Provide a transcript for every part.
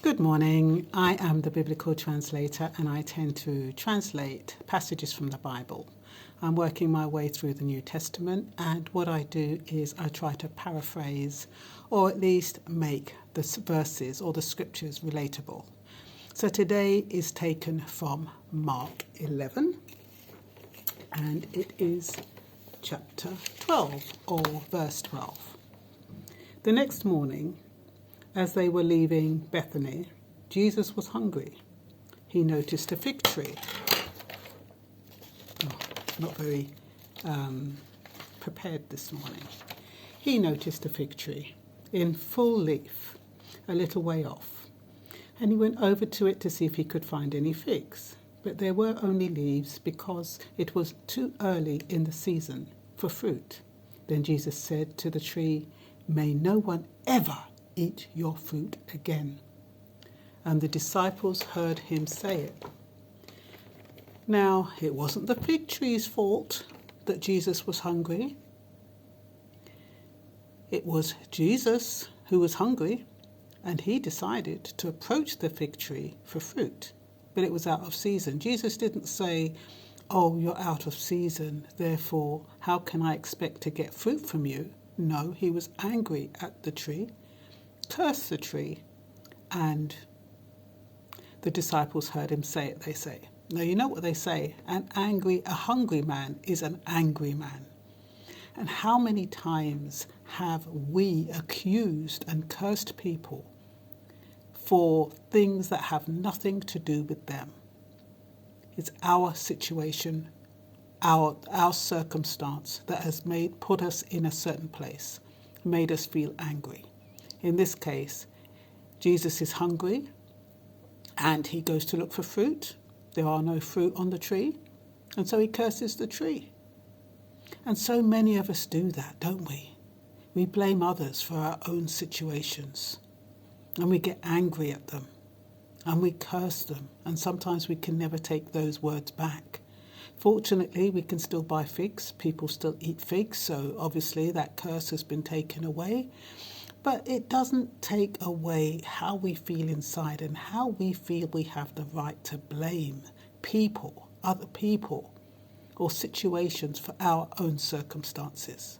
Good morning. I am the biblical translator and I tend to translate passages from the Bible. I'm working my way through the New Testament, and what I do is I try to paraphrase or at least make the verses or the scriptures relatable. So today is taken from Mark 11 and it is chapter 12 or verse 12. The next morning, as they were leaving Bethany, Jesus was hungry. He noticed a fig tree. Not very prepared this morning. He noticed a fig tree in full leaf, a little way off, and he went over to it to see if he could find any figs. But there were only leaves because it was too early in the season for fruit. Then Jesus said to the tree, "May no one ever eat your fruit again." And the disciples heard him say it. Now, it wasn't the fig tree's fault that Jesus was hungry. It was Jesus who was hungry, and he decided to approach the fig tree for fruit, but it was out of season. Jesus didn't say, "Oh, you're out of season, therefore how can I expect to get fruit from you?" No, he was angry at the tree, cursed the tree, and the disciples heard him say it, they say. Now, you know what they say, a hungry man is an angry man. And how many times have we accused and cursed people for things that have nothing to do with them? It's our situation, our circumstance that has put us in a certain place, made us feel angry. In this case, Jesus is hungry and he goes to look for fruit. There are no fruit on the tree, and so he curses the tree. And so many of us do that, don't we? We blame others for our own situations, and we get angry at them, and we curse them, and sometimes we can never take those words back. Fortunately, we can still buy figs. People still eat figs, so obviously that curse has been taken away. But it doesn't take away how we feel inside and how we feel we have the right to blame people, other people, or situations for our own circumstances.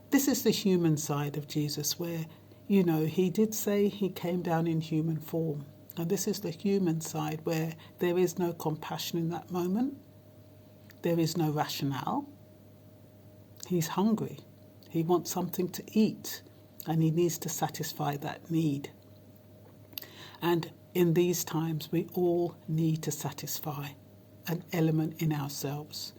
This is the human side of Jesus where, he did say he came down in human form. And this is the human side where there is no compassion in that moment. There is no rationale. He's hungry. He wants something to eat. And he needs to satisfy that need. And in these times, we all need to satisfy an element in ourselves.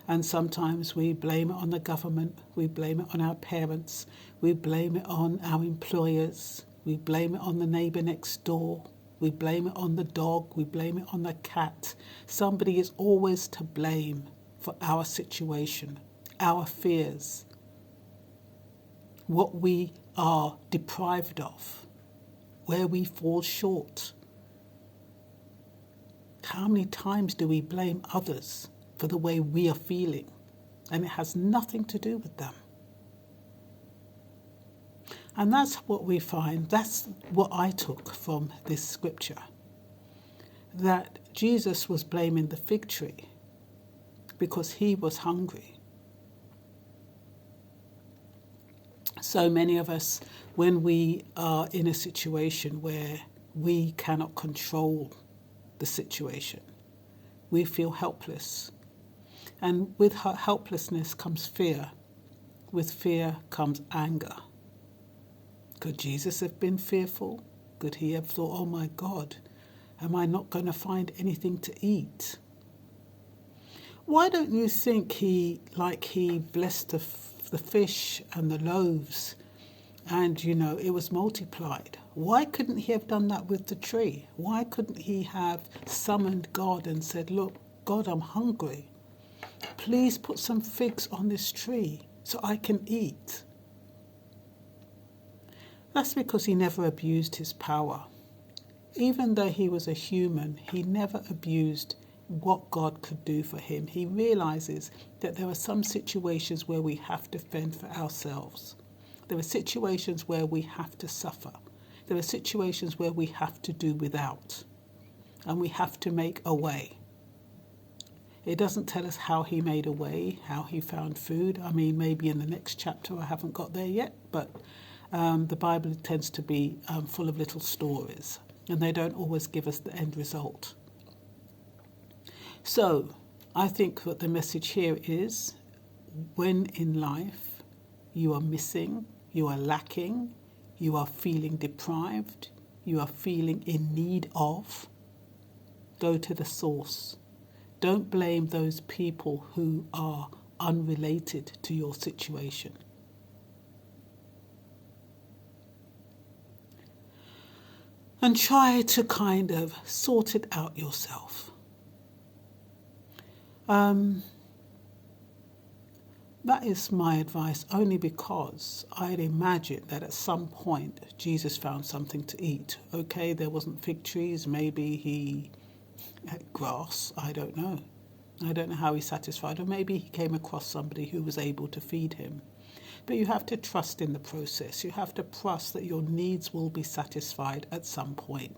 And sometimes we blame it on the government, we blame it on our parents, we blame it on our employers, we blame it on the neighbour next door, we blame it on the dog, we blame it on the cat. Somebody is always to blame for our situation, our fears, what we are deprived of, where we fall short. How many times do we blame others for the way we are feeling? And it has nothing to do with them. And that's what we find, that's what I took from this scripture, that Jesus was blaming the fig tree because he was hungry. So many of us, when we are in a situation where we cannot control the situation, we feel helpless. And with helplessness comes fear. With fear comes anger. Could Jesus have been fearful? Could he have thought, "Oh my God, am I not going to find anything to eat?" Why don't you think he blessed the fish and the loaves and, it was multiplied? Why couldn't he have done that with the tree? Why couldn't he have summoned God and said, "Look, God, I'm hungry. Please put some figs on this tree so I can eat"? That's because he never abused his power. Even though he was a human, he never abused what God could do for him. He realizes that there are some situations where we have to fend for ourselves. There are situations where we have to suffer. There are situations where we have to do without, and we have to make a way. It doesn't tell us how he made a way, how he found food. I mean, maybe in the next chapter, I haven't got there yet, but the Bible tends to be full of little stories, and they don't always give us the end result. So I think what the message here is, when in life you are missing, you are lacking, you are feeling deprived, you are feeling in need of, go to the source. Don't blame those people who are unrelated to your situation. And try to kind of sort it out yourself. That is my advice, only because I'd imagine that at some point Jesus found something to eat. Okay, there wasn't fig trees, maybe he had grass, I don't know. I don't know how he satisfied, or maybe he came across somebody who was able to feed him. But you have to trust in the process. You have to trust that your needs will be satisfied at some point.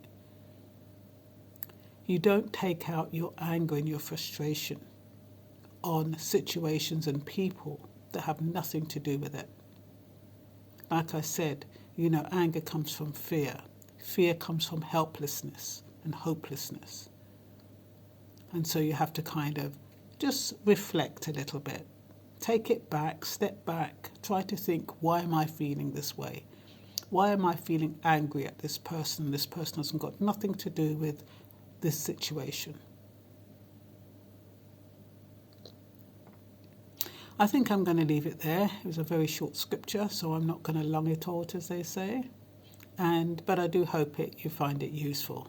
You don't take out your anger and your frustration on situations and people that have nothing to do with it. Like I said, anger comes from fear. Fear comes from helplessness and hopelessness. And so you have to kind of just reflect a little bit. Take it back, step back, try to think, why am I feeling this way? Why am I feeling angry at this person? This person hasn't got nothing to do with this situation. I think I'm going to leave it there. It was a very short scripture, so I'm not going to long it out, as they say. But I do hope you find it useful.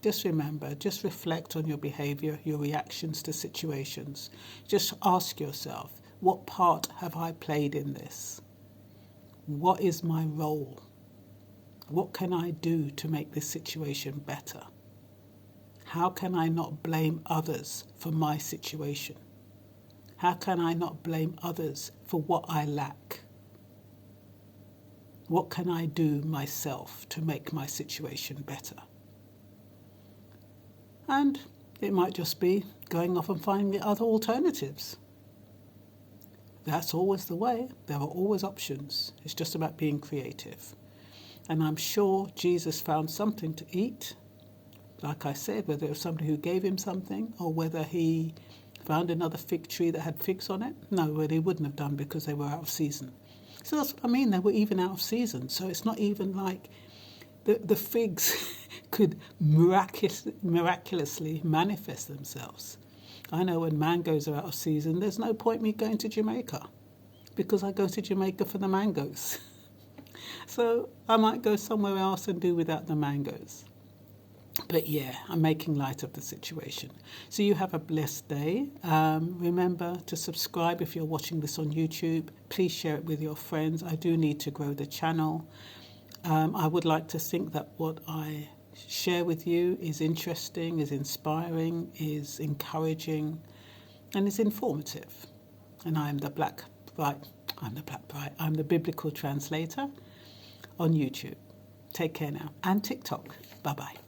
Just remember, just reflect on your behaviour, your reactions to situations. Just ask yourself, what part have I played in this? What is my role? What can I do to make this situation better? How can I not blame others for my situation? How can I not blame others for what I lack? What can I do myself to make my situation better? And it might just be going off and finding other alternatives. That's always the way. There are always options. It's just about being creative. And I'm sure Jesus found something to eat. Like I said, whether it was somebody who gave him something or whether he found another fig tree that had figs on it. No, well, he wouldn't have done because they were out of season. So that's what I mean, they were even out of season. So it's not even like the figs could miraculously manifest themselves. I know when mangoes are out of season, there's no point me going to Jamaica because I go to Jamaica for the mangoes. So I might go somewhere else and do without the mangoes. But yeah, I'm making light of the situation. So you have a blessed day. Remember to subscribe if you're watching this on YouTube. Please share it with your friends. I do need to grow the channel. I would like to think that what I share with you is interesting, is inspiring, is encouraging, and is informative. And I'm the Biblical Translator on YouTube. Take care now. And TikTok. Bye-bye.